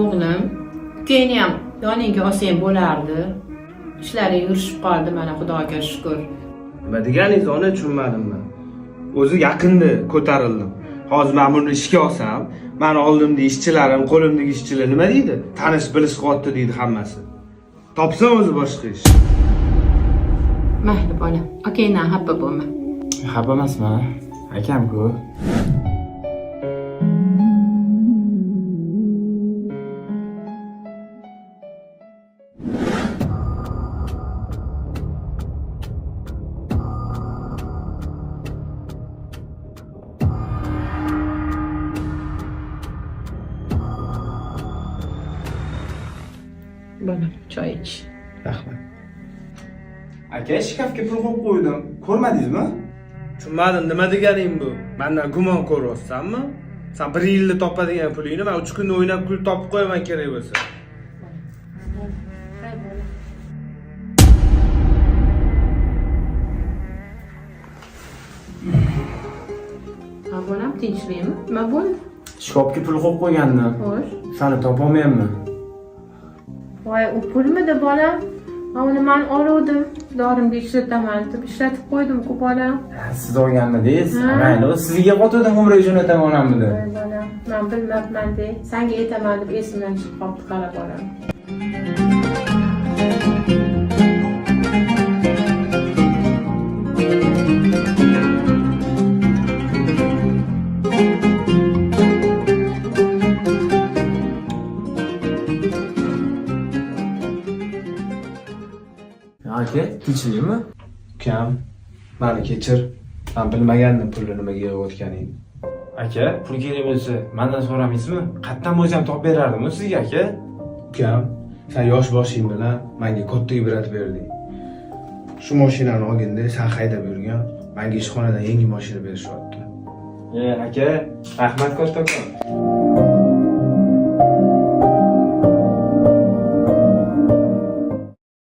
O'g'lim, keyin ham yoningga olsang bo'lardi. Ishlaring yurishib qoldi, mana Xudoga shukr. Nima deganingizni ona tushunmadim men. O'zi yaqinda ko'tarildim. Hozir men buni ishga olsam, meni oldimda ishchilarim, qo'limdagi ishchilar nima deydi? Tanish bilish qotdi deydi hammasi. Topsam o'zi boshqa ish. Mayli bolam, akangdan xafa bo'lma. Xafa emasman. Akam-ku. Bolam, choy ich. Rahmat. Aka, shkafga pul qo'yib qo'ydim. Ko'rmadingizmi? Tushunmadim, nima deganing bu? Mendan gumon ko'ryapsanmi? Sen 1 yilda topadigan pulingni men 3 kunda o'ynab kulib topib qo'yaman kerak bo'lsa. Ha, bolam, tinchlikmi? Nima bo'ldi? Shkafga pul qo'yib qo'ygandim. Xo'sh. Sani topolmayapman. Voy, u pulmidi bolam? Uni men oluvdim. Dorimga ishlataman deb ishlatib qo'ydim-ku bolam. Siz olganmidingiz? Mayli, sizga qo'ydim umr jo'nataman onamni. Voy bolam, men bilmabman-de. Senga aytaman deb esimdan chiqib qoldi, qara bolam. Aka, tinchlikmi? Ukam, meni kechir. Men bilmagandim pulni nimaga yig'ayotganingni. Aka, pul kerak bo'lsa, mendan so'ramaysizmi? Qayerdan bo'lsam topib berardim sizga, aka. Ukam, sen yosh boshing bilan menga katta ibrat berding. Shu mashinani olganda sen haydab yurgan, menga ishxonadan yangi mashina berishyapti. Aka, rahmat kattakon.